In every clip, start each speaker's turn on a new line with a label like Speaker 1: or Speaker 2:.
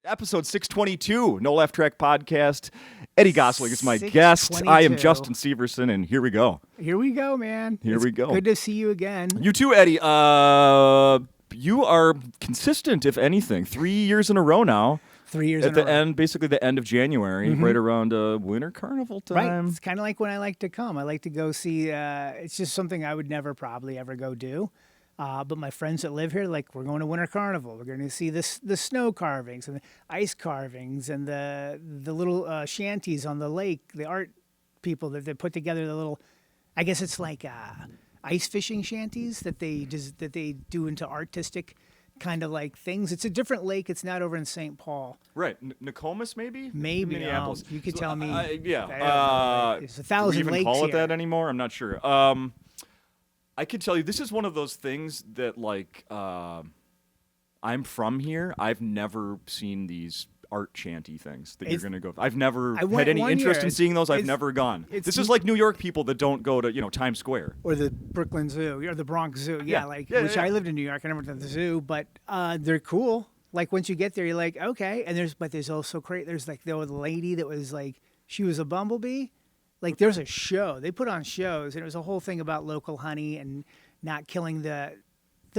Speaker 1: Episode 622, No Left Track Podcast. Eddie Gossling is my guest. I am Justin Severson, and here we go.
Speaker 2: Here we go, man.
Speaker 1: Here we go.
Speaker 2: Good to see you again.
Speaker 1: You too, Eddie. You are consistent, if anything. 3 years in a row now.
Speaker 2: 3 years
Speaker 1: at
Speaker 2: in
Speaker 1: the
Speaker 2: a row.
Speaker 1: end, basically the end of January, right around Winter Carnival time.
Speaker 2: Right. It's kind of like when I like to come. I like to go see. It's just something I would never probably ever go do. But my friends that live here, like, we're going to Winter Carnival. We're going to see the snow carvings and the ice carvings and the little shanties on the lake. The art people that they put together the little, I guess it's like ice fishing shanties that they do into artistic kind of like things. It's a different lake. It's not over in St. Paul.
Speaker 1: Right. Nokomis, maybe?
Speaker 2: Maybe.
Speaker 1: Minneapolis.
Speaker 2: You could tell me.
Speaker 1: Yeah.
Speaker 2: There's 1,000
Speaker 1: do we even
Speaker 2: lakes
Speaker 1: call it
Speaker 2: here.
Speaker 1: that anymore? I'm not sure. I could tell you, this is one of those things that, like, I'm from here. I've never seen these art shanty things that you're going to go. I've never had any interest in seeing those. I've never gone. This is like New York people that don't go to, Times Square.
Speaker 2: Or the Brooklyn Zoo, or the Bronx Zoo. I lived in New York. I never went to the zoo, but they're cool. Like, once you get there, you're like, okay. And there's also great. There's like the lady that was like, she was a bumblebee. Like, there's a show. They put on shows, and it was a whole thing about local honey and not killing the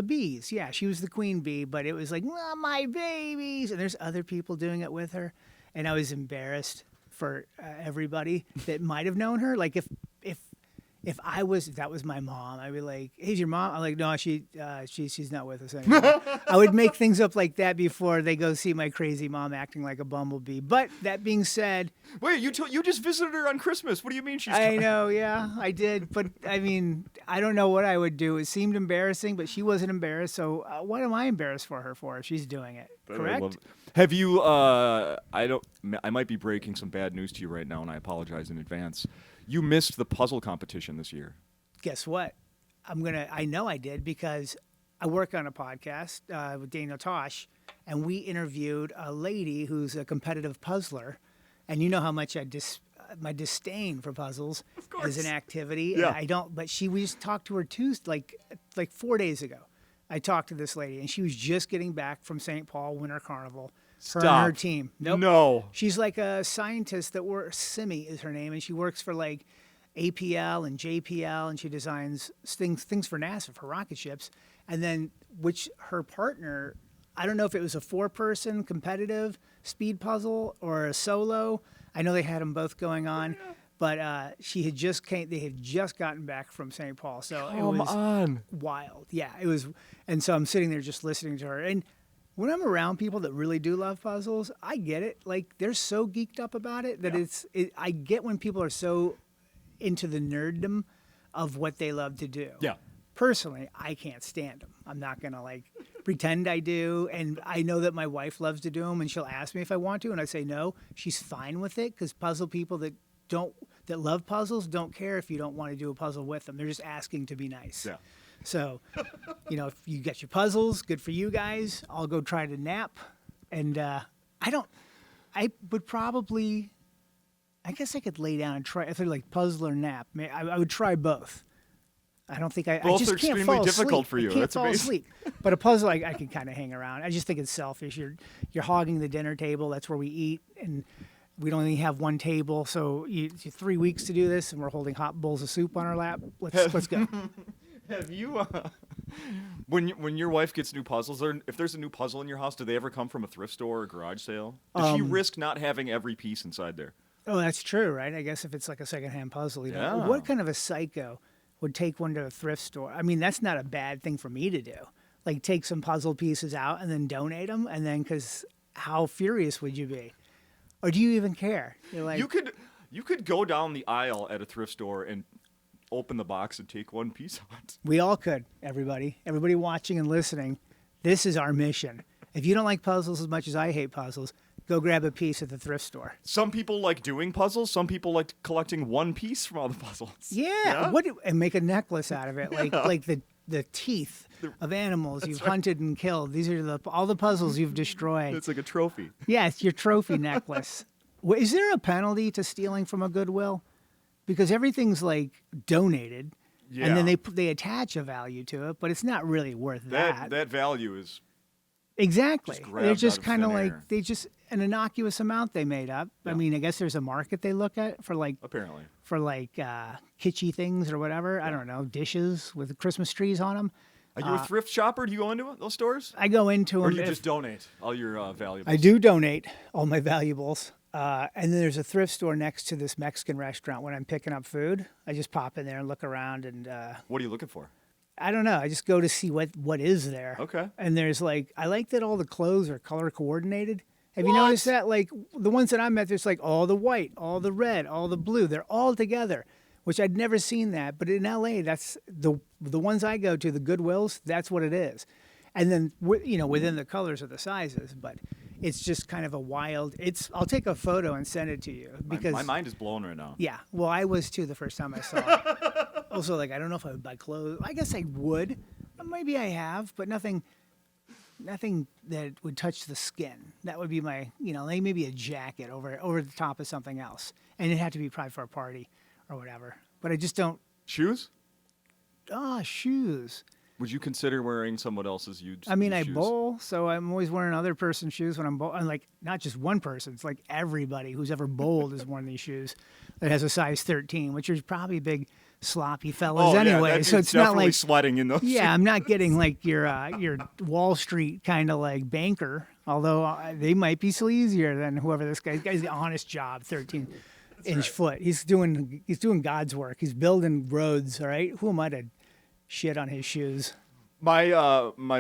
Speaker 2: bees. Yeah, she was the queen bee, but it was like, well, my babies. And there's other people doing it with her. And I was embarrassed for everybody that might have known her. Like, if that was my mom, I'd be like, "Hey, your mom?" I'm like, "No, she's not with us anymore." I would make things up like that before they go see my crazy mom acting like a bumblebee. But that being said,
Speaker 1: wait, you just visited her on Christmas. What do you mean she's?
Speaker 2: I know, yeah, I did. But I mean, I don't know what I would do. It seemed embarrassing, but she wasn't embarrassed. So what am I embarrassed for her for if she's doing it? Correct.
Speaker 1: Have you? I might be breaking some bad news to you right now, and I apologize in advance. You missed the puzzle competition this year.
Speaker 2: Guess what? I know I did, because I work on a podcast with Daniel Tosh, and we interviewed a lady who's a competitive puzzler. And you know how much my disdain for puzzles as an activity.
Speaker 1: Yeah.
Speaker 2: And I don't, but we just talked to her like 4 days ago. I talked to this lady, and she was just getting back from St. Paul Winter Carnival. Her and her team. Nope.
Speaker 1: No.
Speaker 2: She's like a scientist that Simi is her name, and she works for like APL and JPL, and she designs things for NASA, for rocket ships. And then, which her partner, I don't know if it was a 4-person competitive speed puzzle or a solo. I know they had them both going on. But they had just gotten back from St. Paul, so it was wild. Yeah, it was. And so I'm sitting there just listening to her. And when I'm around people that really do love puzzles, I get it. Like, they're so geeked up about it that I get when people are so into the nerddom of what they love to do.
Speaker 1: Yeah.
Speaker 2: Personally, I can't stand them. I'm not going to pretend I do. And I know that my wife loves to do them, and she'll ask me if I want to, and I say no. She's fine with it, because puzzle people that love puzzles don't care if you don't want to do a puzzle with them. They're just asking to be nice. Yeah. So, if you get your puzzles, good for you guys. I'll go try to nap. And I would probably, I guess I could lay down and try, if they're like puzzle or nap, I would try both. I don't think I just
Speaker 1: are
Speaker 2: can't
Speaker 1: extremely
Speaker 2: fall
Speaker 1: difficult
Speaker 2: asleep.
Speaker 1: for you.
Speaker 2: I can't
Speaker 1: That's
Speaker 2: fall
Speaker 1: amazing.
Speaker 2: asleep. But a puzzle, I can kind of hang around. I just think it's selfish. You're hogging the dinner table. That's where we eat. And we don't only have one table, so you 3 weeks to do this, and we're holding hot bowls of soup on our lap. Let's go.
Speaker 1: Have you, when your wife gets new puzzles, or if there's a new puzzle in your house, do they ever come from a thrift store or a garage sale? Does she risk not having every piece inside there?
Speaker 2: Oh, that's true, right? I guess if it's like a secondhand puzzle,
Speaker 1: Yeah.
Speaker 2: What kind of a psycho would take one to a thrift store? I mean, that's not a bad thing for me to do. Like, take some puzzle pieces out and then donate them, and then, because how furious would you be? Or do you even care? You're like,
Speaker 1: you could go down the aisle at a thrift store and open the box and take one piece out.
Speaker 2: We all could, everybody watching and listening. This is our mission. If you don't like puzzles as much as I hate puzzles, go grab a piece at the thrift store.
Speaker 1: Some people like doing puzzles. Some people like collecting one piece from all the puzzles.
Speaker 2: Yeah. And make a necklace out of it, like the teeth of animals you've hunted and killed. These are all the puzzles you've destroyed.
Speaker 1: It's like a trophy.
Speaker 2: Yeah, it's your trophy necklace. Is there a penalty to stealing from a Goodwill? Because everything's like donated, and then they attach a value to it, but it's not really worth that.
Speaker 1: That value is
Speaker 2: Exactly.
Speaker 1: Just
Speaker 2: They're
Speaker 1: grabbed
Speaker 2: just
Speaker 1: out of
Speaker 2: kind of
Speaker 1: thin
Speaker 2: like
Speaker 1: air.
Speaker 2: they just an innocuous amount they made up. I
Speaker 1: Yeah.
Speaker 2: mean, I guess there's a market they look at for like
Speaker 1: Apparently.
Speaker 2: kitschy things or whatever. I don't know, dishes with Christmas trees on them.
Speaker 1: Are you a thrift shopper? Do you go into those stores?
Speaker 2: I go into
Speaker 1: Or
Speaker 2: them.
Speaker 1: do you just donate all your valuables?
Speaker 2: I do donate all my valuables. And then there's a thrift store next to this Mexican restaurant. When I'm picking up food, I just pop in there and look around, and
Speaker 1: What are you looking for?
Speaker 2: I don't know. I just go to see what is there.
Speaker 1: Okay.
Speaker 2: And there's like, I like that all the clothes are color coordinated. Have you noticed that? Like the ones that I'm at, there's like all the white, all the red, all the blue. They're all together, which I'd never seen that. But in LA, that's the ones I go to, the Goodwills, that's what it is. And then, within the colors of the sizes, but it's just kind of a wild, I'll take a photo and send it to you because
Speaker 1: My mind is blown right now.
Speaker 2: yeah, well, I was too the first time I saw it. Also, like, I don't know if I would buy clothes. I guess I would. Maybe I have, but nothing that would touch the skin. That would be my, like maybe a jacket over the top of something else. And it'd have to be probably for a party or whatever. But I just don't,
Speaker 1: Shoes?
Speaker 2: shoes.
Speaker 1: Would you consider wearing someone else's used
Speaker 2: I mean, I
Speaker 1: shoes?
Speaker 2: bowl, so I'm always wearing other person's shoes when I'm bowling. Like, not just one person. It's like everybody who's ever bowled is wearing these shoes that has a size 13, which are probably big, sloppy fellas anyway.
Speaker 1: Yeah,
Speaker 2: So it's not
Speaker 1: definitely
Speaker 2: like
Speaker 1: sweating in those.
Speaker 2: yeah, I'm not getting like your Wall Street kind of banker. Although they might be sleazier than whoever this guy. This guy's the honest job, 13-inch foot. He's doing God's work. He's building roads. All right, who am I to shit on his shoes?
Speaker 1: My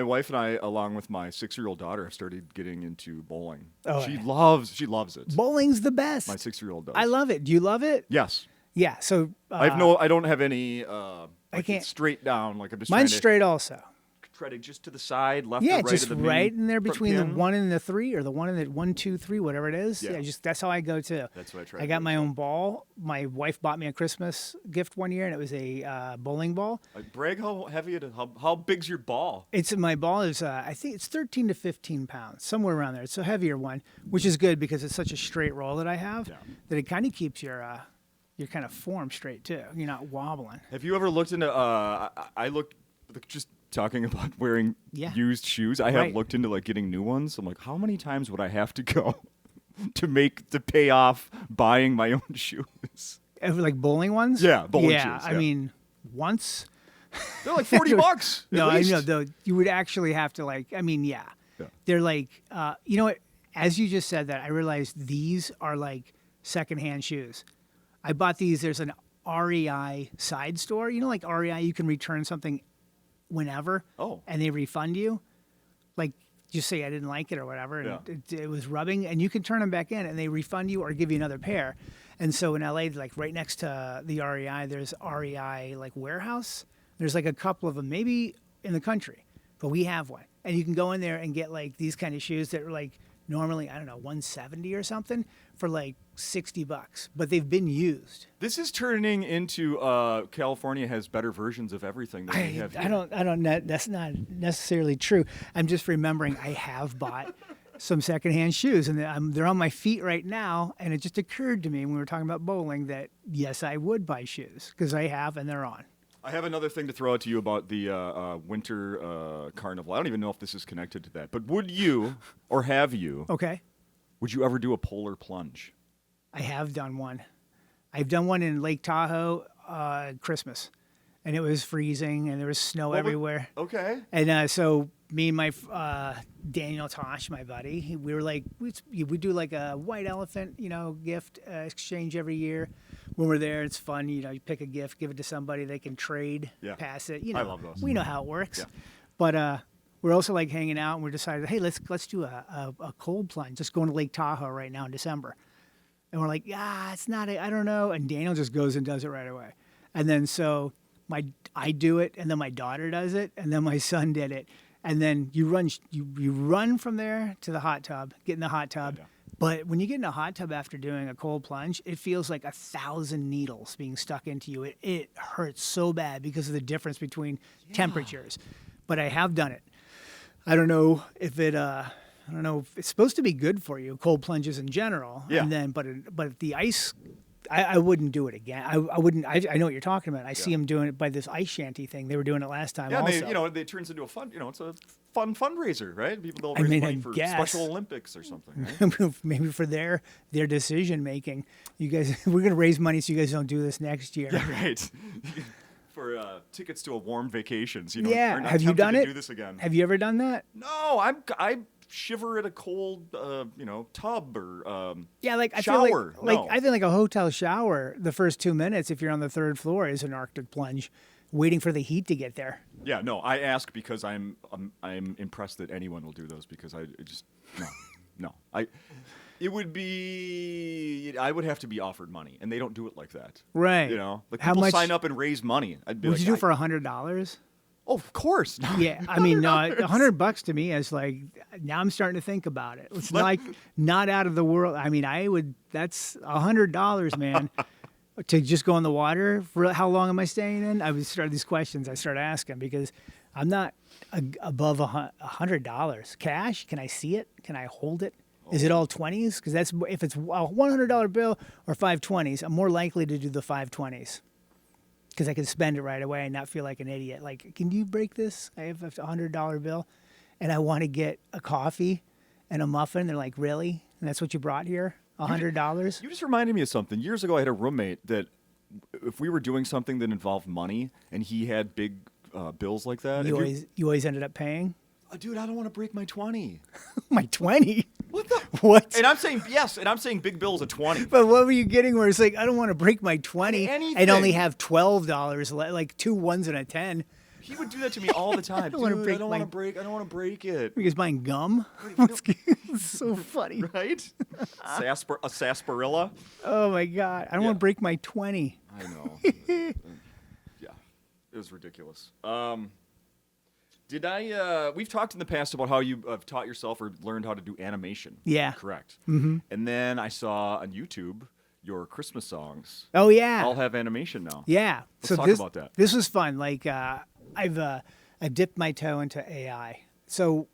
Speaker 1: wife and I, along with my 6-year-old daughter, have started getting into bowling.
Speaker 2: Oh,
Speaker 1: she
Speaker 2: yeah.
Speaker 1: loves it.
Speaker 2: Bowling's the best.
Speaker 1: My 6-year-old does.
Speaker 2: I love it. Do you love it?
Speaker 1: Yes.
Speaker 2: Yeah. So
Speaker 1: I don't have any. I
Speaker 2: can't-
Speaker 1: straight down. Like I'm just
Speaker 2: mine's
Speaker 1: trying to
Speaker 2: straight also.
Speaker 1: treading just to the side, left
Speaker 2: Yeah,
Speaker 1: or right
Speaker 2: just
Speaker 1: of the
Speaker 2: right
Speaker 1: main
Speaker 2: in there
Speaker 1: front
Speaker 2: between the
Speaker 1: pin.
Speaker 2: 1 and the 3, or the 1 and the 1, 2, 3, whatever it is.
Speaker 1: Yeah.
Speaker 2: Yeah, that's how I go too.
Speaker 1: That's what I try
Speaker 2: I
Speaker 1: to
Speaker 2: got
Speaker 1: do
Speaker 2: my
Speaker 1: as
Speaker 2: own ball. My wife bought me a Christmas gift one year, and it was a bowling ball.
Speaker 1: Like brag how heavy it is. How big's your ball?
Speaker 2: My ball is I think it's 13 to 15 pounds, somewhere around there. It's a heavier one, which is good because it's such a straight roll that I have that it kind of keeps your kind of form straight too. You're not wobbling.
Speaker 1: Have you ever looked into? I looked just talking about wearing used shoes. I have looked into getting new ones. I'm like, how many times would I have to go to pay off buying my own shoes?
Speaker 2: Like bowling ones?
Speaker 1: Yeah, bowling shoes.
Speaker 2: Yeah, I mean, once.
Speaker 1: They're like $40.
Speaker 2: No,
Speaker 1: at
Speaker 2: I
Speaker 1: least.
Speaker 2: know. Though you would actually have to yeah. They're like, you know what? As you just said that, I realized these are like secondhand shoes. I bought these. There's an REI side store. Like REI, you can return something whenever.
Speaker 1: Oh.
Speaker 2: And they refund you. Like, just say I didn't like it or whatever, and
Speaker 1: Yeah.
Speaker 2: it was rubbing, and you can turn them back in, and they refund you or give you another pair. And so in LA, like right next to the REI, there's REI warehouse. There's a couple of them, maybe in the country, but we have one, and you can go in there and get these kind of shoes that are normally, I don't know, $170 or something for $60, but they've been used.
Speaker 1: This is turning into California has better versions of everything than we have here.
Speaker 2: That's not necessarily true. I'm just remembering I have bought some secondhand shoes, and they're on my feet right now. And it just occurred to me when we were talking about bowling that yes, I would buy shoes because I have, and they're on.
Speaker 1: I have another thing to throw out to you about the winter carnival. I don't even know if this is connected to that, but would you or have you?
Speaker 2: Okay.
Speaker 1: Would you ever do a polar plunge?
Speaker 2: I have done one. I've done one in Lake Tahoe Christmas, and it was freezing, and there was snow everywhere.
Speaker 1: Okay.
Speaker 2: And so me and my Daniel Tosh, my buddy, we were we do a white elephant, gift exchange every year. When we're there, it's fun. You pick a gift, give it to somebody, they can trade, pass it.
Speaker 1: I love those.
Speaker 2: We know how it works.
Speaker 1: Yeah.
Speaker 2: But we're also hanging out, and we decided, hey, let's do a cold plunge. Let's go into Lake Tahoe right now in December. And we're like, it's not, I don't know. And Daniel just goes and does it right away. And then so I do it, and then my daughter does it, and then my son did it. And then you run from there to the hot tub, get in the hot tub. Yeah. But when you get in a hot tub after doing a cold plunge, it feels like 1,000 needles being stuck into you. It hurts so bad because of the difference between temperatures. But I have done it. I don't know if it's supposed to be good for you, cold plunges in general.
Speaker 1: Yeah.
Speaker 2: And then, but the ice I wouldn't do it again. I wouldn't. I know what you're talking about. I see them doing it by this ice shanty thing. They were doing it last time.
Speaker 1: Yeah,
Speaker 2: also.
Speaker 1: it turns into a fun. It's a fun fundraiser, right? People they'll raise money for Special Olympics or something. Right?
Speaker 2: Maybe for their decision making. You guys, we're gonna raise money so you guys don't do this next year.
Speaker 1: Yeah, right. For tickets to a warm vacation. So
Speaker 2: yeah,
Speaker 1: not
Speaker 2: have you done it?
Speaker 1: Do this again.
Speaker 2: Have you ever done that?
Speaker 1: No, I shiver at a cold, tub or
Speaker 2: I
Speaker 1: shower.
Speaker 2: I feel like a hotel shower. The first 2 minutes, if you're on the third floor, is an Arctic plunge, waiting for the heat to get there.
Speaker 1: Yeah, no, I ask because I'm impressed that anyone will do those because it would be I would have to be offered money, and they don't do it like that.
Speaker 2: Right.
Speaker 1: Like people sign up and raise money. I'd be
Speaker 2: would
Speaker 1: like,
Speaker 2: you do for $100?
Speaker 1: Oh, of course.
Speaker 2: Yeah, I mean, no, $100 to me is like, now I'm starting to think about it. It's not out of the world. I mean, that's $100, man, to just go in the water. For how long am I staying in? I would start these questions. I start asking because I'm not above $100. Cash? Can I see it? Can I hold it? Is it all 20s? Because if it's a $100 bill or 520s, I'm more likely to do the 520s. Because I can spend it right away and not feel like an idiot. Like, can you break this? I have a $100 bill, and I want to get a coffee and a muffin. They're like, really? And that's what you brought here? $100?
Speaker 1: You just reminded me of something. Years ago, I had a roommate that if we were doing something that involved money, and he had big bills like that.
Speaker 2: You always ended up paying?
Speaker 1: Dude, I don't want to break my 20.
Speaker 2: My 20?
Speaker 1: What the?
Speaker 2: What?
Speaker 1: And I'm saying yes, and I'm saying big bill's a 20.
Speaker 2: But what were you getting where it's like, I don't want to break my 20
Speaker 1: Anything.
Speaker 2: and only have $12, like 2 ones and a 10.
Speaker 1: He would do that to me all the time. I don't want to break it.
Speaker 2: Because buying gum? It's so funny.
Speaker 1: Right? A sarsaparilla?
Speaker 2: Oh my God. I don't want to break my 20.
Speaker 1: I know. Yeah. It was ridiculous. We've talked in the past about how you have taught yourself or learned how to do animation.
Speaker 2: Yeah.
Speaker 1: Correct.
Speaker 2: Mm-hmm.
Speaker 1: And then I saw on YouTube your Christmas songs.
Speaker 2: Oh, yeah.
Speaker 1: All have animation now.
Speaker 2: Yeah.
Speaker 1: Let's talk about that.
Speaker 2: This was fun. Like, I've dipped my toe into AI. So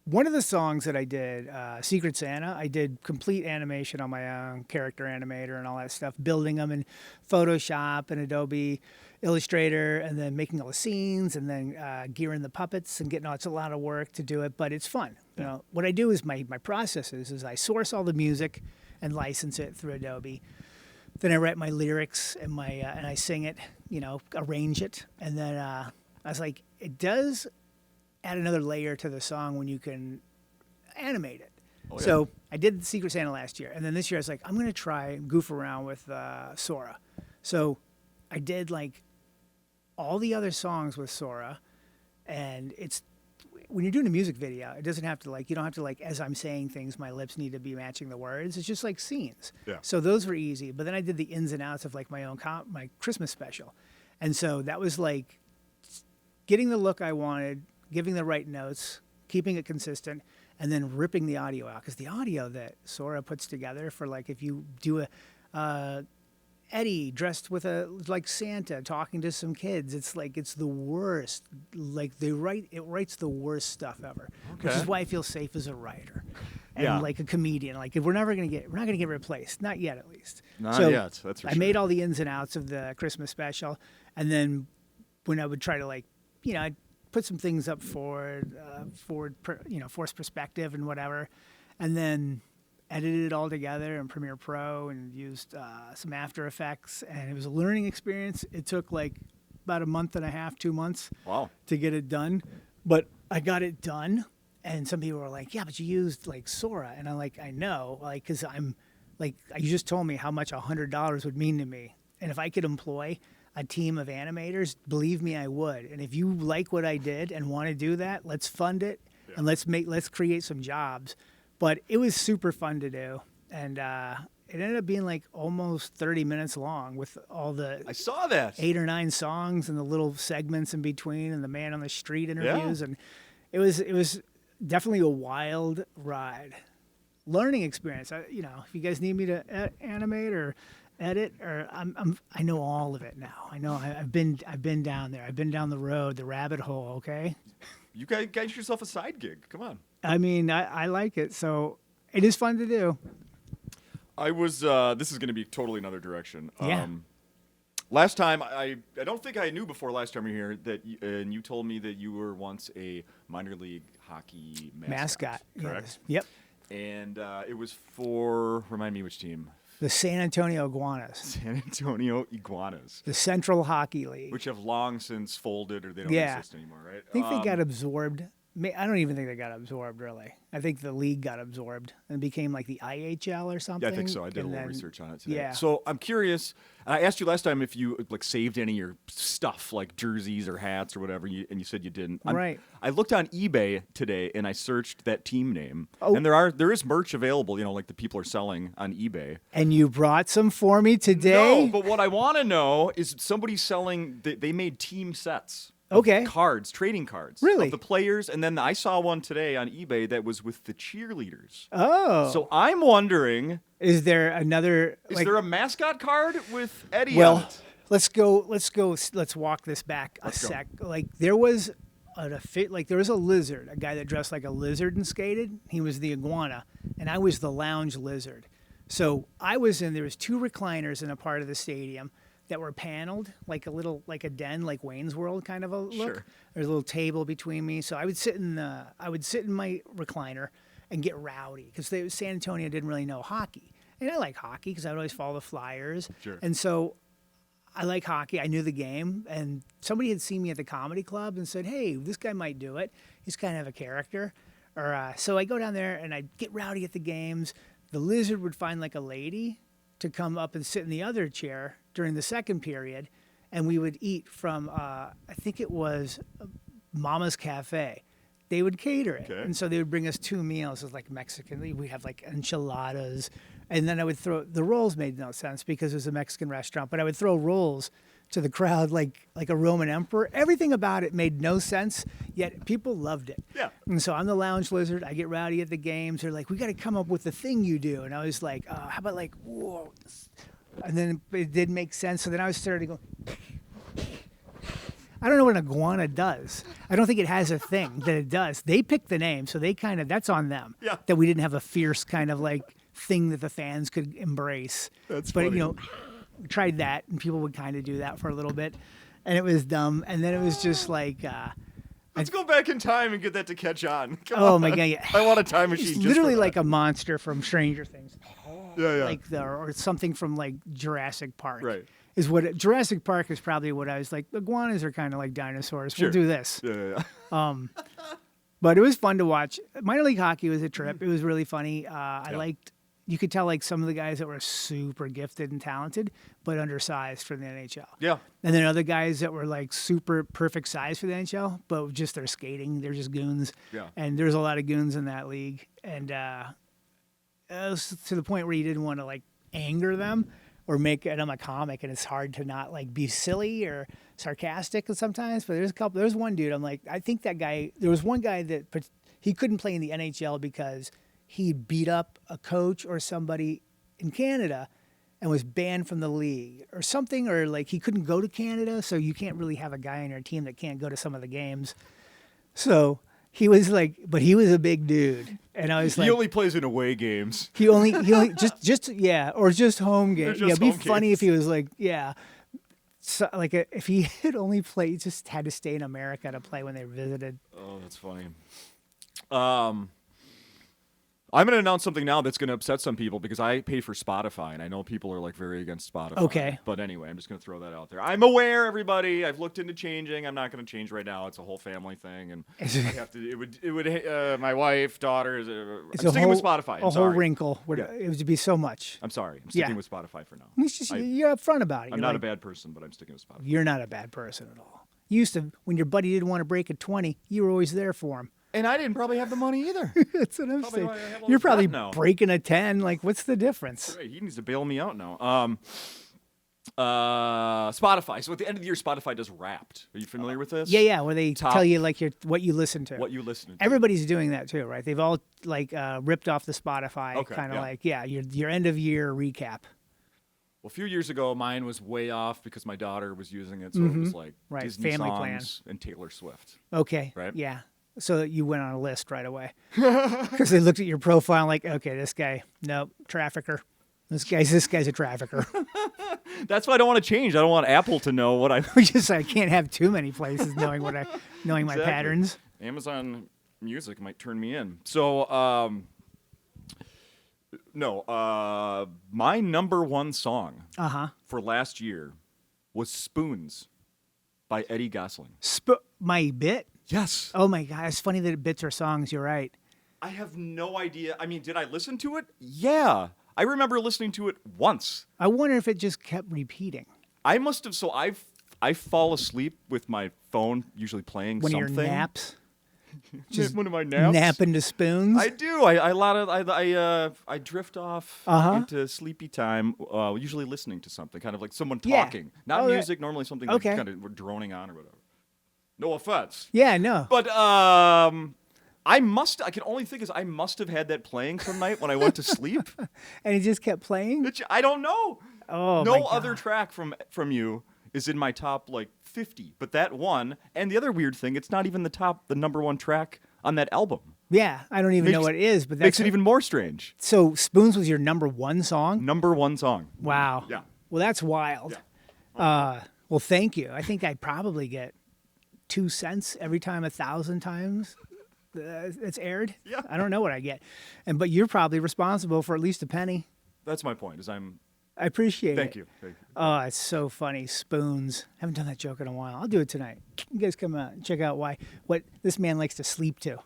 Speaker 2: one of the songs that I did, Secret Santa, I did complete animation on my own, character animator and all that stuff, building them in Photoshop and Adobe Illustrator, and then making all the scenes, and then gearing the puppets and getting. It's a lot of work to do it, but it's fun.
Speaker 1: Yeah.
Speaker 2: What I do is my process is I source all the music and license it through Adobe. Then I write my lyrics and and I sing it, arrange it, and then I was like, it does add another layer to the song when you can animate it. Oh, yeah. So I did Secret Santa last year, and then this year I was like, I'm going to try goof around with Sora. So I did like all the other songs with Sora, and it's when you're doing a music video, it doesn't have to you don't have to as I'm saying things, my lips need to be matching the words. It's just like scenes.
Speaker 1: Yeah.
Speaker 2: So those were easy. But then I did the ins and outs of like my own my Christmas special, and so that was like getting the look I wanted, giving the right notes, keeping it consistent, and then ripping the audio out, because the audio that Sora puts together for if you do a Eddie dressed with like Santa talking to some kids, it's the worst. It writes the worst stuff ever.
Speaker 1: Okay.
Speaker 2: Which is why I feel safe as a writer and like a comedian. We're not gonna get replaced, not yet at least.
Speaker 1: Not yet. That's for sure.
Speaker 2: I made all the ins and outs of the Christmas special, and then when I would try to I'd put some things up forward, force perspective and whatever, and then edited it all together in Premiere Pro and used some After Effects, and it was a learning experience. It took about a month and a half, 2 months to get it done, but I got it done. And some people were like, yeah, but you used Sora. And I'm like, I know, because I'm you just told me how much $100 would mean to me. And if I could employ a team of animators, believe me, I would. And if you like what I did and want to do that, let's fund it and let's create some jobs. But it was super fun to do, and it ended up being almost 30 minutes long with all the.
Speaker 1: I saw that
Speaker 2: 8 or 9 songs and the little segments in between, and the man on the street interviews, and it was definitely a wild ride, learning experience. If you guys need me to animate or edit, or I know all of it now. I know I've been down there. I've been down the road, the rabbit hole. Okay.
Speaker 1: You got yourself a side gig. Come on.
Speaker 2: I mean, I like it, so it is fun to do.
Speaker 1: I was. This is going to be totally another direction.
Speaker 2: Yeah.
Speaker 1: Last time, I don't think I knew before last time you were here that, and you told me that you were once a minor league hockey mascot. Correct.
Speaker 2: Yes. Yep.
Speaker 1: And it was for, remind me which team?
Speaker 2: The San Antonio Iguanas.
Speaker 1: San Antonio Iguanas.
Speaker 2: The Central Hockey League.
Speaker 1: Which have long since folded or they don't exist anymore, right?
Speaker 2: I think they got absorbed. I don't even think they got absorbed, really. I think the league got absorbed and became like the IHL or something.
Speaker 1: Yeah, I think so. I did a little research on it today.
Speaker 2: Yeah.
Speaker 1: So I'm curious. I asked you last time if you like saved any of your stuff, like jerseys or hats or whatever, and you said you didn't.
Speaker 2: Right.
Speaker 1: I looked on eBay today and I searched that team name, and there is merch available. Like the people are selling on eBay.
Speaker 2: And you brought some for me today?
Speaker 1: No, but what I want to know is somebody selling. They made team sets.
Speaker 2: Okay.
Speaker 1: Cards, trading cards.
Speaker 2: Really?
Speaker 1: Of the players. And then I saw one today on eBay that was with the cheerleaders.
Speaker 2: Oh.
Speaker 1: So I'm wondering.
Speaker 2: Is there another?
Speaker 1: Is there a mascot card with Eddie on it?
Speaker 2: Let's walk this back a sec. Like there was there was a lizard, a guy that dressed like a lizard and skated. He was the iguana, and I was the lounge lizard. So there was 2 recliners in a part of the stadium that were paneled, like a den, like Wayne's World kind of a look.
Speaker 1: Sure.
Speaker 2: There's a little table between me, so I would sit in my recliner and get rowdy because San Antonio didn't really know hockey, and I like hockey because I would always follow the Flyers.
Speaker 1: Sure.
Speaker 2: And so I like hockey. I knew the game, and somebody had seen me at the comedy club and said, "Hey, this guy might do it. He's kind of a character." So I go down there and I get rowdy at the games. The lizard would find like a lady to come up and sit in the other chair during the second period, and we would eat from, I think it was Mama's Cafe. They would cater it.
Speaker 1: Okay.
Speaker 2: And so they would bring us 2 meals. It was like Mexican. We'd have like enchiladas. And then I would the rolls made no sense because it was a Mexican restaurant, but I would throw rolls to the crowd like a Roman emperor. Everything about it made no sense, yet people loved it.
Speaker 1: Yeah.
Speaker 2: And so I'm the lounge lizard. I get rowdy at the games. They're like, we got to come up with the thing you do. And I was like, how about like, whoa. And then it did make sense. So then I was starting to go, I don't know what an iguana does. I don't think it has a thing that it does. They picked the name, so that's on them.
Speaker 1: Yeah.
Speaker 2: That we didn't have a fierce kind of like thing that the fans could embrace.
Speaker 1: That's
Speaker 2: but
Speaker 1: funny.
Speaker 2: We tried that, and people would kind of do that for a little bit, and it was dumb. And then it was just like,
Speaker 1: let's go back in time and get that to catch on. Come
Speaker 2: oh
Speaker 1: on.
Speaker 2: my god, yeah.
Speaker 1: I want a time machine.
Speaker 2: It's
Speaker 1: just
Speaker 2: literally
Speaker 1: for that.
Speaker 2: like a monster from Stranger Things.
Speaker 1: Yeah.
Speaker 2: Or something from like Jurassic Park.
Speaker 1: Right.
Speaker 2: Jurassic Park is probably what I was like. Iguanas are kind of like dinosaurs.
Speaker 1: Sure.
Speaker 2: We'll do this.
Speaker 1: Yeah.
Speaker 2: But it was fun to watch. Minor league hockey was a trip. It was really funny. You could tell like some of the guys that were super gifted and talented, but undersized for the NHL.
Speaker 1: Yeah.
Speaker 2: And then other guys that were like super perfect size for the NHL, but just their skating, they're just goons.
Speaker 1: Yeah.
Speaker 2: And there's a lot of goons in that league. And it was to the point where you didn't want to like anger them or make it. I'm a comic, and it's hard to not like be silly or sarcastic sometimes. But there's one dude. I'm like, I think that guy. There was one guy that he couldn't play in the NHL because he beat up a coach or somebody in Canada and was banned from the league or something, or like he couldn't go to Canada, so you can't really have a guy on your team that can't go to some of the games. So he was like, but he was a big dude, and I was like,
Speaker 1: He only plays in away games.
Speaker 2: he only or just home games.
Speaker 1: Just
Speaker 2: Yeah, it'd be
Speaker 1: home
Speaker 2: funny
Speaker 1: games.
Speaker 2: if he was like, so, if he had only played, just had to stay in America to play when they visited.
Speaker 1: Oh, that's funny. I'm going to announce something now that's going to upset some people because I pay for Spotify, and I know people are like very against Spotify.
Speaker 2: Okay.
Speaker 1: But anyway, I'm just going to throw that out there. I'm aware, everybody. I've looked into changing. I'm not going to change right now. It's a whole family thing, and I have to. It would. My wife, daughters. I'm sticking with Spotify.
Speaker 2: A whole wrinkle.
Speaker 1: Yeah.
Speaker 2: It would be so much.
Speaker 1: I'm sorry. I'm sticking
Speaker 2: Yeah.
Speaker 1: with Spotify for now.
Speaker 2: It's just, you're upfront about it.
Speaker 1: I'm
Speaker 2: You're
Speaker 1: not
Speaker 2: like,
Speaker 1: a bad person, but I'm sticking with Spotify.
Speaker 2: You're not a bad person at all. You used to, when your buddy didn't want to break at 20, you were always there for him.
Speaker 1: And I didn't probably have the money either.
Speaker 2: That's what I'm
Speaker 1: Probably
Speaker 2: saying.
Speaker 1: why I have all
Speaker 2: You're
Speaker 1: this
Speaker 2: probably
Speaker 1: debt now.
Speaker 2: breaking a 10. Like, what's the difference?
Speaker 1: Right, he needs to bail me out now. Spotify. So at the end of the year, Spotify does Wrapped. Are you familiar with this?
Speaker 2: Yeah, where they
Speaker 1: Top-
Speaker 2: tell you like what you listen to.
Speaker 1: What you listen to.
Speaker 2: Everybody's doing that too, right? They've all like ripped off the Spotify,
Speaker 1: Okay,
Speaker 2: kind of
Speaker 1: yeah.
Speaker 2: like your end of year recap.
Speaker 1: Well, a few years ago, mine was way off because my daughter was using it, so it was like
Speaker 2: Right,
Speaker 1: Disney
Speaker 2: family
Speaker 1: songs and Taylor Swift.
Speaker 2: Okay,
Speaker 1: Right.
Speaker 2: Yeah, so you went on a list right away because they looked at your profile like, okay, this guy, nope, trafficker. This guy's a trafficker.
Speaker 1: That's why I don't want to change. I don't want Apple to know what I.
Speaker 2: I can't have too many places knowing my patterns.
Speaker 1: Amazon Music might turn me in. So, no, my number one song for last year was "Spoons" by Eddie Gossling.
Speaker 2: My bit?
Speaker 1: Yes.
Speaker 2: Oh my God, it's funny that bits are songs. You're right.
Speaker 1: I have no idea. I mean, did I listen to it? Yeah. I remember listening to it once.
Speaker 2: I wonder if it just kept repeating.
Speaker 1: I must have. So I fall asleep with my phone usually playing
Speaker 2: One
Speaker 1: something.
Speaker 2: of your naps?
Speaker 1: Just one of my naps.
Speaker 2: Napping to spoons?
Speaker 1: I do. I drift off into sleepy time. Usually listening to something, kind of like someone talking, not music. Normally something like kind of droning on or whatever. No offense.
Speaker 2: Yeah, no.
Speaker 1: But I can only think is I must have had that playing some night when I went to sleep.
Speaker 2: And it just kept playing?
Speaker 1: I don't know.
Speaker 2: Oh,
Speaker 1: no other track from you is in my top like 50, but that one. And the other weird thing, it's not even the number one track on that album.
Speaker 2: Yeah, I don't even know what it is, but that
Speaker 1: makes it even more strange.
Speaker 2: So Spoons was your number one song?
Speaker 1: Number one song.
Speaker 2: Wow.
Speaker 1: Yeah.
Speaker 2: Well, that's wild.
Speaker 1: Yeah.
Speaker 2: Well, thank you. I think I probably get 2 cents every time 1,000 times it's aired.
Speaker 1: Yeah.
Speaker 2: I don't know what I get, but you're probably responsible for at least a penny.
Speaker 1: That's my point.
Speaker 2: I appreciate it.
Speaker 1: Thank you.
Speaker 2: Oh, it's so funny. Spoons. Haven't done that joke in a while. I'll do it tonight. You guys come out and check out what this man likes to sleep to.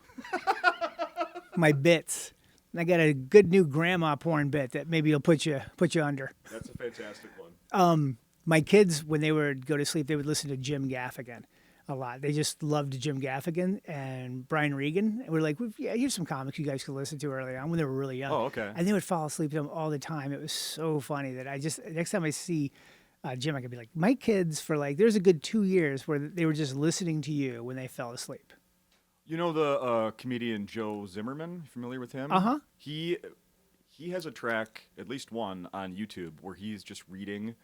Speaker 2: My bits. I got a good new grandma porn bit that maybe will put you under.
Speaker 1: That's a fantastic one.
Speaker 2: My kids, when they would go to sleep, they would listen to Jim Gaffigan a lot. They just loved Jim Gaffigan and Brian Regan. And we're like, here's some comics you guys could listen to early on when they were really young.
Speaker 1: Oh, okay.
Speaker 2: And they would fall asleep to them all the time. It was so funny that next time I see Jim, I could be like, my kids there's a good 2 years where they were just listening to you when they fell asleep.
Speaker 1: You know the comedian Joe Zimmerman? Familiar with him?
Speaker 2: Uh-huh.
Speaker 1: He has a track, at least one, on YouTube where he's just reading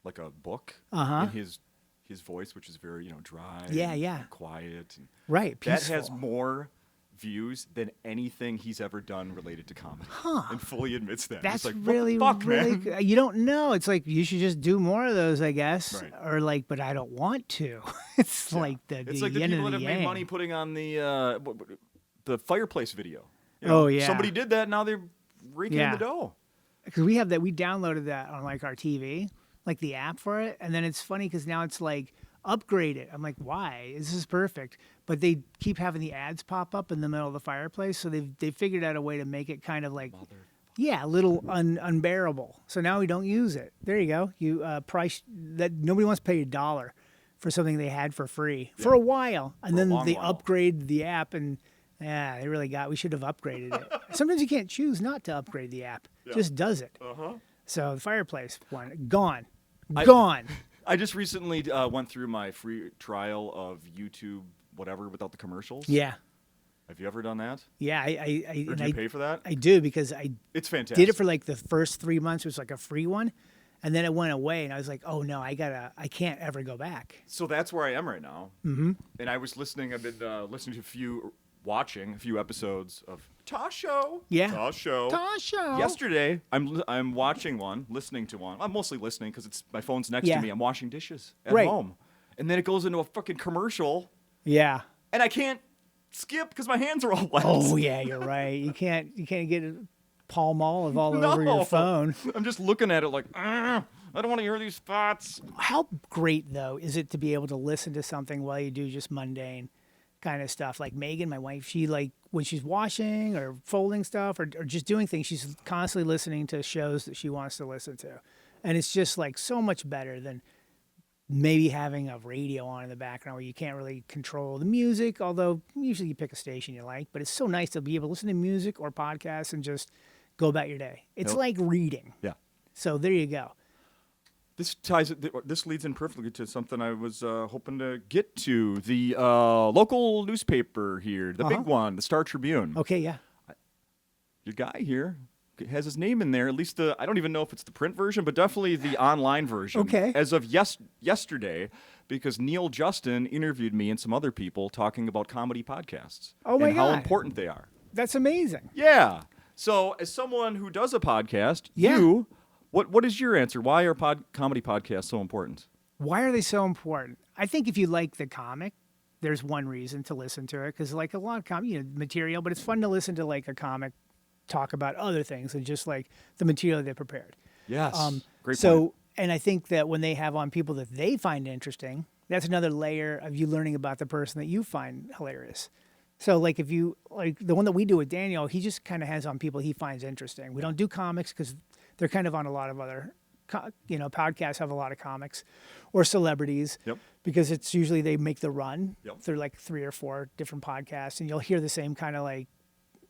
Speaker 1: like a book in his voice, which is very, dry and quiet. And
Speaker 2: right, peaceful.
Speaker 1: That has more views than anything he's ever done related to comedy. And fully admits that.
Speaker 2: That's
Speaker 1: like,
Speaker 2: really,
Speaker 1: what the fuck,
Speaker 2: really
Speaker 1: man?
Speaker 2: good. You don't know. It's like, you should just do more of those, I guess.
Speaker 1: Right.
Speaker 2: Or but I don't want to. It's like the
Speaker 1: It's like the
Speaker 2: yin
Speaker 1: people
Speaker 2: and
Speaker 1: that
Speaker 2: the
Speaker 1: have made
Speaker 2: yang.
Speaker 1: money putting on the fireplace video.
Speaker 2: Oh, yeah.
Speaker 1: Somebody did that, now they're raking in the dough.
Speaker 2: Because we downloaded that on our TV, like the app for it. And then it's funny because now it's like, upgrade it. I'm like, why? This is perfect. But they keep having the ads pop up in the middle of the fireplace. So they figured out a way to make it kind of like, a little unbearable. So now we don't use it. There you go. You price that nobody wants to pay $1 for something they had for free for a while. And then they upgrade the app and they really we should have upgraded it. Sometimes you can't choose not to upgrade the app. It just does it. So the fireplace one, gone.
Speaker 1: I just recently went through my free trial of YouTube, whatever, without the commercials.
Speaker 2: Yeah.
Speaker 1: Have you ever done that?
Speaker 2: Yeah,
Speaker 1: Or do you pay for that?
Speaker 2: I do because
Speaker 1: It's fantastic.
Speaker 2: did it for the first 3 months. It was like a free one, and then it went away, and I was like, oh no, I can't ever go back.
Speaker 1: So that's where I am right now. Mm-hmm. And I was listening. I've been listening to watching a few episodes of Tosh Show.
Speaker 2: Yeah.
Speaker 1: Tosh Show. Yesterday, I'm watching one, listening to one. I'm mostly listening because it's my phone's next to me. I'm washing dishes at home, and then it goes into a fucking commercial.
Speaker 2: Yeah.
Speaker 1: And I can't skip because my hands are all wet.
Speaker 2: Oh yeah, you're right. You can't get Palm Olive all over your phone.
Speaker 1: I'm just looking at it like, I don't want to hear these thoughts.
Speaker 2: How great though is it to be able to listen to something while you do just mundane kind of stuff? Like Megan, my wife, she when she's washing or folding stuff or just doing things, she's constantly listening to shows that she wants to listen to, and it's just so much better than maybe having a radio on in the background where you can't really control the music, although usually you pick a station you like. But it's so nice to be able to listen to music or podcasts and just go about your day. It's like reading.
Speaker 1: Yeah.
Speaker 2: So there you go.
Speaker 1: This leads in perfectly to something I was hoping to get to. The local newspaper here, the big one, the Star Tribune.
Speaker 2: Okay, yeah.
Speaker 1: Your guy here has his name in there, at least I don't even know if it's the print version, but definitely the online version.
Speaker 2: Okay.
Speaker 1: As of yesterday, because Neil Justin interviewed me and some other people talking about comedy podcasts.
Speaker 2: Oh, my
Speaker 1: and how
Speaker 2: God.
Speaker 1: important they are.
Speaker 2: That's amazing.
Speaker 1: Yeah. So as someone who does a podcast,
Speaker 2: Yeah.
Speaker 1: you What is your answer? Why are comedy podcasts so important?
Speaker 2: Why are they so important? I think if you like the comic, there's one reason to listen to it, because like a lot of material, but it's fun to listen to like a comic talk about other things than just like the material they prepared.
Speaker 1: Yes. Great
Speaker 2: so
Speaker 1: point.
Speaker 2: And I think that when they have on people that they find interesting, that's another layer of you learning about the person that you find hilarious. So like if you like the one that we do with Daniel, he just kind of has on people he finds interesting. We don't do comics because they're kind of on a lot of other podcasts have a lot of comics or celebrities.
Speaker 1: Yep.
Speaker 2: Because it's usually they make the run.
Speaker 1: Yep.
Speaker 2: They're like 3 or 4 different podcasts, and you'll hear the same kind of like,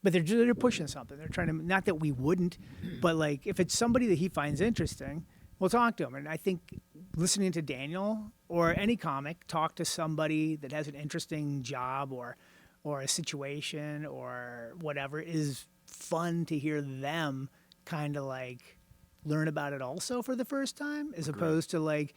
Speaker 2: but they're pushing something. They're trying to, not that we wouldn't, but like if it's somebody that he finds interesting, we'll talk to him. And I think listening to Daniel or any comic talk to somebody that has an interesting job or a situation or whatever is fun to hear them kind of like learn about it also for the first time, as opposed to like,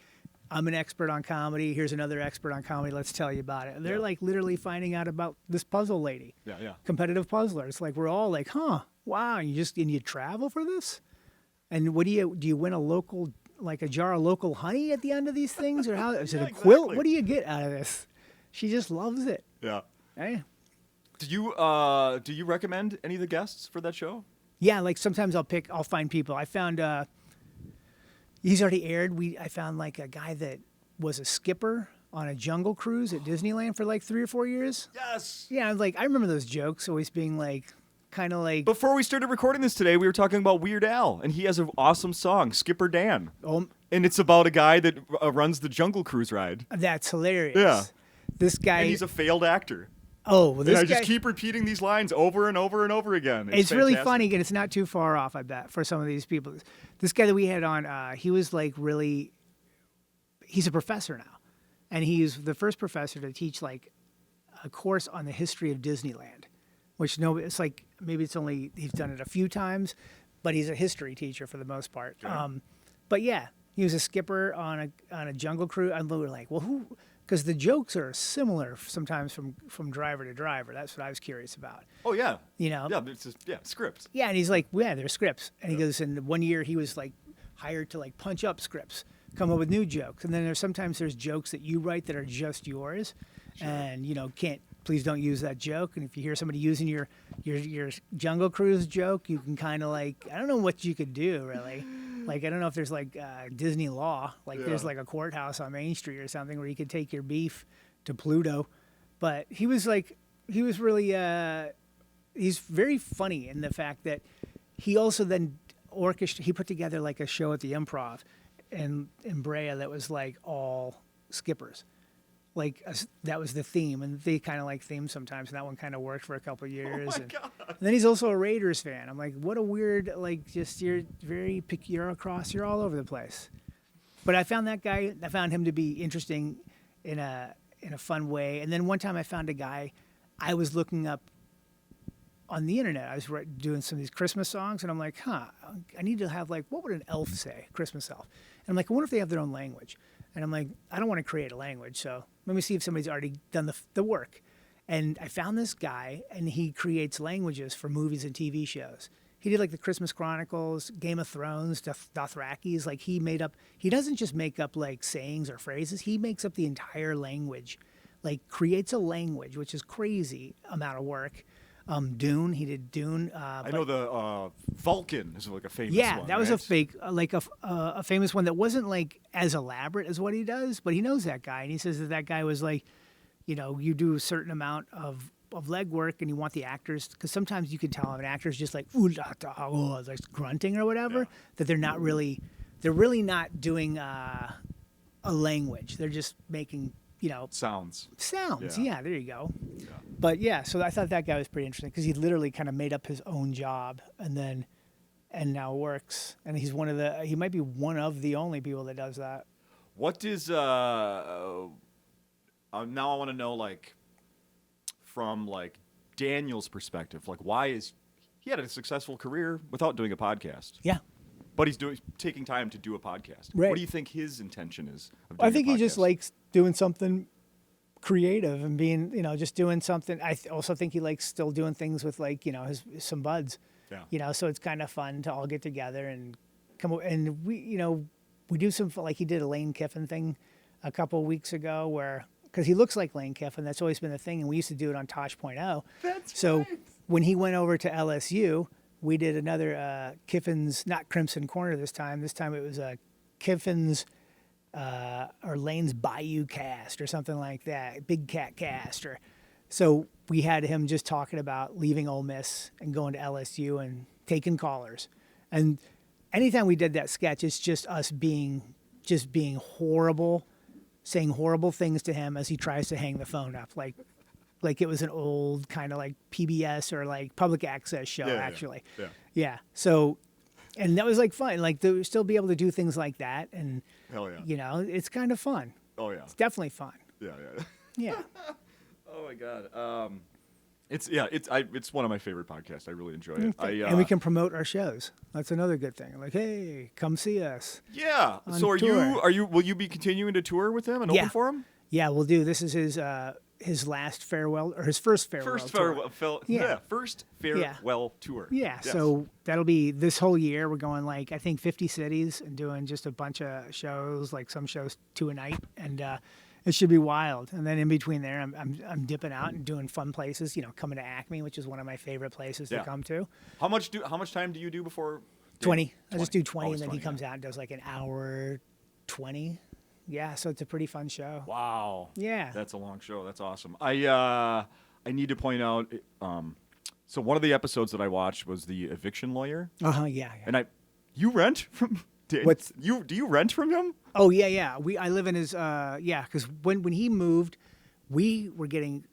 Speaker 2: I'm an expert on comedy. Here's another expert on comedy. Let's tell you about it. And they're like literally finding out about this puzzle lady.
Speaker 1: Yeah.
Speaker 2: Competitive puzzler. It's like we're all like, wow. And you travel for this? And what do you win a jar of local honey at the end of these things, or how is it a quilt?
Speaker 1: Exactly.
Speaker 2: What do you get out of this? She just loves it.
Speaker 1: Yeah.
Speaker 2: Hey.
Speaker 1: Do you recommend any of the guests for that show?
Speaker 2: Yeah, like sometimes I'll find people. I found he's already aired. I found like a guy that was a skipper on a jungle cruise at Disneyland for like 3 or 4 years.
Speaker 1: Yes.
Speaker 2: Yeah, I remember those jokes always being like kind of like.
Speaker 1: Before we started recording this today, we were talking about Weird Al, and he has an awesome song, Skipper Dan. And it's about a guy that runs the jungle cruise ride.
Speaker 2: That's hilarious.
Speaker 1: Yeah.
Speaker 2: This guy.
Speaker 1: And he's a failed actor.
Speaker 2: Oh, well, this
Speaker 1: and I
Speaker 2: guy,
Speaker 1: just keep repeating these lines over and over and over again.
Speaker 2: It's really funny, and it's not too far off, I bet, for some of these people. This guy that we had on, he was like really. He's a professor now, and he's the first professor to teach like a course on the history of Disneyland, which it's like maybe it's only he's done it a few times, but he's a history teacher for the most part.
Speaker 1: Sure.
Speaker 2: But yeah, he was a skipper on a jungle cruise, and we were like, well, who? Because the jokes are similar sometimes from driver to driver. That's what I was curious about.
Speaker 1: Oh yeah.
Speaker 2: Yeah,
Speaker 1: it's just, scripts.
Speaker 2: Yeah, and he's like, yeah, they're scripts. And he goes, and 1 year he was like hired to like punch up scripts, come up with new jokes. And then there's jokes that you write that are just yours, sure. And please don't use that joke. And if you hear somebody using your Jungle Cruise joke, you can kind of like, I don't know what you could do really. Like, I don't know if there's like Disney law, like there's like a courthouse on Main Street or something where you could take your beef to Pluto. But he was really, he's very funny in the fact that he also then he put together like a show at the Improv in Brea that was like all skippers. Like that was the theme, and they kind of like themes sometimes, and that one kind of worked for a couple of years.
Speaker 1: Oh my God.
Speaker 2: And then he's also a Raiders fan. I'm like, what a weird, like, just you're all over the place. But I found that guy. I found him to be interesting in a fun way. And then one time I found a guy I was looking up on the internet. I was doing some of these Christmas songs, and I'm like, I need to have like, what would an elf say, Christmas elf? And I'm like, I wonder if they have their own language. And I'm like, I don't want to create a language, so let me see if somebody's already done the work. And I found this guy, and he creates languages for movies and TV shows. He did like the Christmas Chronicles, Game of Thrones, Dothrakis. Like he doesn't just make up like sayings or phrases. He makes up the entire language, like creates a language, which is crazy amount of work. Dune, he did Dune.
Speaker 1: I know the Vulcan is like a famous one.
Speaker 2: Yeah, that was
Speaker 1: right?
Speaker 2: a fake, like a famous one that wasn't like as elaborate as what he does, but he knows that guy, and he says that guy was like, you do a certain amount of legwork, and you want the actors, because sometimes you can tell if an actor's just like like grunting or whatever, that they're really not doing a language. They're just making
Speaker 1: sounds.
Speaker 2: Yeah, there you go. Yeah. But yeah, so I thought that guy was pretty interesting because he literally kind of made up his own job and now works. And he might be one of the only people that does that.
Speaker 1: What is now I want to know, like, from like Daniel's perspective, like he had a successful career without doing a podcast.
Speaker 2: Yeah.
Speaker 1: But he's taking time to do a podcast.
Speaker 2: Right.
Speaker 1: What do you think his intention is of doing
Speaker 2: I think
Speaker 1: a podcast?
Speaker 2: he just likes doing something creative and being, just doing something. I also think he likes still doing things with like, some buds.
Speaker 1: Yeah.
Speaker 2: So it's kind of fun to all get together and come and we do some, like he did a Lane Kiffin thing a couple of weeks ago where, because he looks like Lane Kiffin, that's always been the thing, and we used to do it on Tosh.0.
Speaker 1: That's
Speaker 2: so
Speaker 1: right.
Speaker 2: When he went over to LSU, we did another Kiffin's, not Crimson Corner this time. This time it was Kiffin's or Lane's Bayou Cast or something like that, Big Cat Cast. So we had him just talking about leaving Ole Miss and going to LSU and taking callers. And anytime we did that sketch, it's just us being horrible, saying horrible things to him as he tries to hang the phone up, like it was an old kind of like PBS or like public access show, actually. Yeah. So, and that was like fun, like to still be able to do things like that, and
Speaker 1: hell yeah,
Speaker 2: it's kind of fun.
Speaker 1: Oh yeah,
Speaker 2: it's definitely fun.
Speaker 1: Yeah. Oh my god. It's one of my favorite podcasts. I really enjoy it.
Speaker 2: And we can promote our shows. That's another good thing. Like, hey, come see us.
Speaker 1: Yeah. So will you be continuing to tour with him and open for him?
Speaker 2: Yeah, we'll do. This is his last farewell, or his first farewell tour.
Speaker 1: First farewell tour.
Speaker 2: Yeah, yes. So that'll be this whole year. We're going like, I think 50 cities and doing just a bunch of shows, like some shows 2 a night, and it should be wild. And then in between there, I'm dipping out and doing fun places. Coming to Acme, which is one of my favorite places to come to.
Speaker 1: How much time do you do before?
Speaker 2: 20. I just do 20, and then he comes out and does like an hour 20. Yeah, so it's a pretty fun show.
Speaker 1: Wow.
Speaker 2: Yeah.
Speaker 1: That's a long show. That's awesome. I need to point out, so one of the episodes that I watched was the eviction lawyer.
Speaker 2: Yeah.
Speaker 1: And you rent from? Do you rent from him?
Speaker 2: Oh yeah. I live in his because when he moved,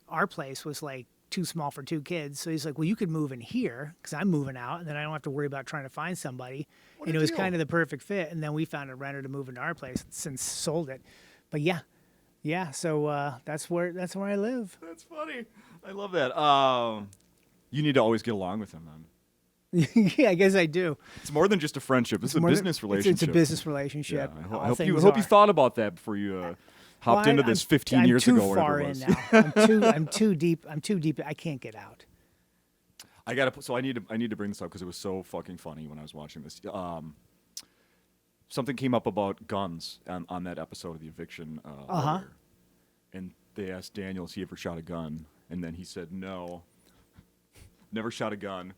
Speaker 2: our place was like too small for 2 kids. So he's like, well, you could move in here because I'm moving out, and then I don't have to worry about trying to find somebody. And it was kind of the perfect fit. And then we found a renter to move into our place, since sold it. But yeah. So that's where I live.
Speaker 1: That's funny. I love that. You need to always get along with him then.
Speaker 2: Yeah, I guess I do.
Speaker 1: It's more than just a friendship. It's a business relationship.
Speaker 2: It's a business relationship.
Speaker 1: Yeah, I hope you thought about that before you hopped into this 15 years ago.
Speaker 2: I'm too far in now. I'm too deep. I can't get out.
Speaker 1: I need to bring this up because it was so fucking funny when I was watching this. Something came up about guns on that episode of the eviction. Lawyer. And they asked Daniel if he ever shot a gun, and then he said no, never shot a gun.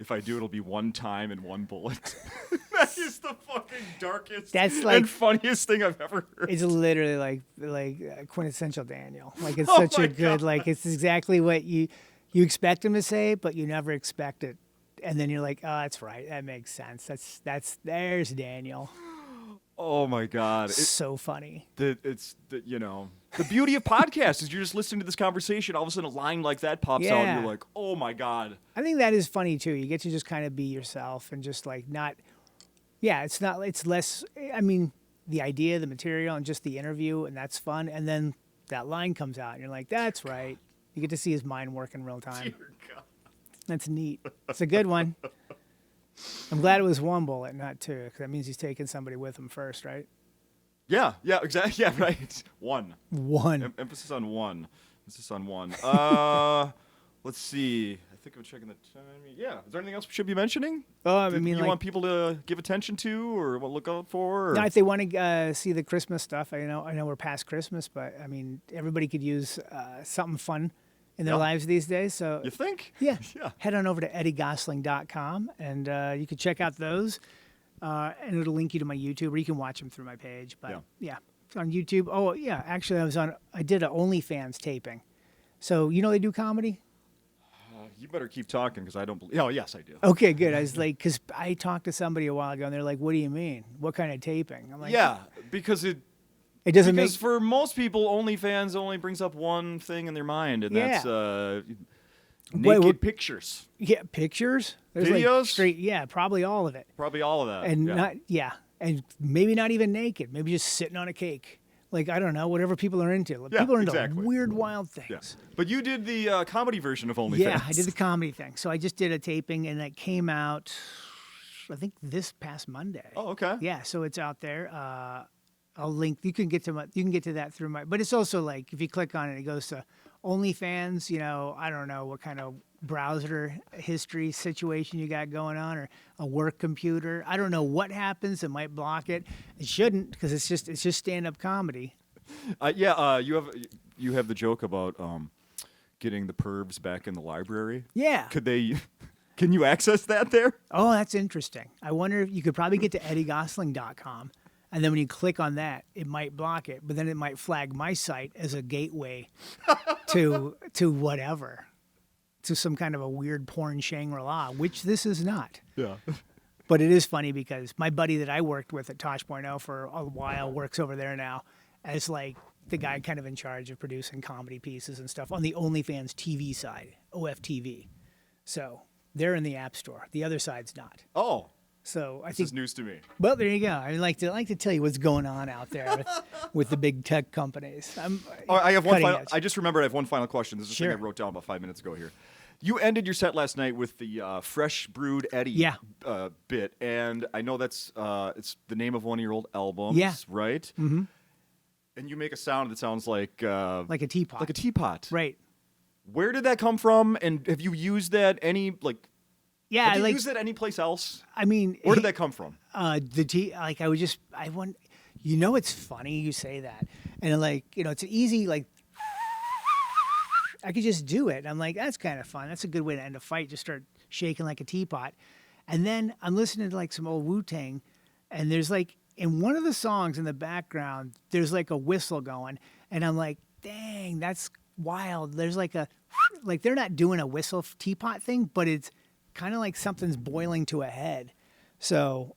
Speaker 1: If I do, it'll be one time and one bullet. That is the fucking darkest and funniest thing I've ever heard.
Speaker 2: It's literally like quintessential Daniel. Like it's such a good, God. Like it's exactly what you expect him to say, but you never expect it. And then you're like, oh, that's right. That makes sense. There's Daniel.
Speaker 1: Oh my God.
Speaker 2: It's so funny.
Speaker 1: The beauty of podcasts is you're just listening to this conversation. All of a sudden a line like that pops out and you're like, oh my God.
Speaker 2: I think that is funny too. You get to just kind of be yourself and just like it's less, I mean, the idea, the material, and just the interview, and that's fun. And then that line comes out and you're like, that's right. You get to see his mind work in real time.
Speaker 1: Dear God.
Speaker 2: That's neat. It's a good one. I'm glad it was 1 bullet, not 2, because that means he's taking somebody with him first, right?
Speaker 1: Yeah, exactly. Yeah, right. 1. Emphasis on 1. Let's see. I think I'm checking the time. Yeah. Is there anything else we should be mentioning? You want people to give attention to or look out for? Or?
Speaker 2: No, if they want to see the Christmas stuff, I know we're past Christmas, but I mean, everybody could use something fun in their lives these days. So
Speaker 1: you think?
Speaker 2: Yeah. Head on over to eddiegosling.com and you can check out those. And it'll link you to my YouTube, or you can watch them through my page. But yeah, it's on YouTube. Oh yeah, actually I did an OnlyFans taping. So they do comedy?
Speaker 1: You better keep talking because I don't believe. Oh yes, I do.
Speaker 2: Okay, good. I was like, because I talked to somebody a while ago and they're like, "What do you mean? What kind of taping?" I'm like,
Speaker 1: yeah, because it
Speaker 2: doesn't
Speaker 1: because for most people, OnlyFans only brings up one thing in their mind, and that's naked pictures.
Speaker 2: Yeah, pictures. There's
Speaker 1: videos.
Speaker 2: Like probably all of it.
Speaker 1: Probably all of that.
Speaker 2: And and maybe not even naked. Maybe just sitting on a cake. Like, I don't know, whatever people are into. People are into weird, wild things. Yeah.
Speaker 1: But you did the comedy version of OnlyFans.
Speaker 2: Yeah, I did the comedy thing. So I just did a taping, and it came out, I think, this past Monday.
Speaker 1: Oh, okay.
Speaker 2: Yeah, so it's out there. I'll link. You can get to that through my. But it's also like if you click on it, it goes to OnlyFans. You know, I don't know what kind of browser history situation you got going on, or a work computer. I don't know what happens. It might block it. It shouldn't, because it's just stand-up comedy.
Speaker 1: You have the joke about getting the pervs back in the library.
Speaker 2: Yeah.
Speaker 1: Can you access that there?
Speaker 2: Oh, that's interesting. I wonder if you could probably get to eddiegosling.com. And then when you click on that, it might block it, but then it might flag my site as a gateway to whatever, to some kind of a weird porn Shangri-La, which this is not.
Speaker 1: Yeah.
Speaker 2: But it is funny because my buddy that I worked with at Tosh.0 for a while works over there now as like the guy kind of in charge of producing comedy pieces and stuff on the OnlyFans TV side, OFTV. So they're in the App Store. The other side's not.
Speaker 1: Oh.
Speaker 2: So
Speaker 1: This is news to me.
Speaker 2: Well, there you go. I like to tell you what's going on out there with the big tech companies.
Speaker 1: I have one final. I just remembered I have one final question. This is
Speaker 2: Sure.
Speaker 1: something I wrote down about 5 minutes ago here. You ended your set last night with the fresh brewed Eddie bit, and I know that's it's the name of one of your old albums, right? Mm-hmm. And you make a sound that sounds like
Speaker 2: a teapot.
Speaker 1: Like a teapot,
Speaker 2: right?
Speaker 1: Where did that come from? And have you used that
Speaker 2: Yeah,
Speaker 1: have you used it any place else?
Speaker 2: I mean,
Speaker 1: where did that come from?
Speaker 2: It's funny you say that, and it's easy I could just do it. I'm like, that's kind of fun. That's a good way to end a fight. Just start shaking like a teapot, and then I'm listening to like some old Wu-Tang, and there's like in one of the songs in the background, there's like a whistle going, and I'm like, dang, that's wild. There's like they're not doing a whistle teapot thing, but it's kind of like something's boiling to a head. So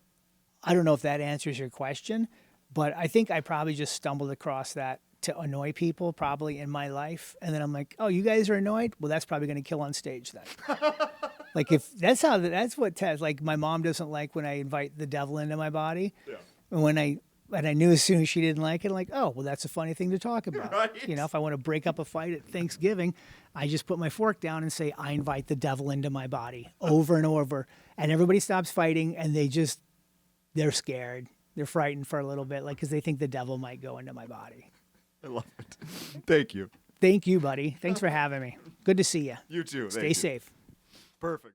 Speaker 2: I don't know if that answers your question, but I think I probably just stumbled across that to annoy people probably in my life. And then I'm like, oh, you guys are annoyed? Well, that's probably going to kill on stage then. Like if that's what Ted's like. My mom doesn't like when I invite the devil into my body. Yeah. And I knew as soon as she didn't like it, I'm like, oh, well, that's a funny thing to talk about. Right. You know, if I want to break up a fight at Thanksgiving, I just put my fork down and say, I invite the devil into my body over and over. And everybody stops fighting, and they're scared. They're frightened for a little bit, because they think the devil might go into my body.
Speaker 1: I love it. Thank you.
Speaker 2: Thank you, buddy. Thanks for having me. Good to see you.
Speaker 1: You too.
Speaker 2: Stay safe.
Speaker 1: Perfect.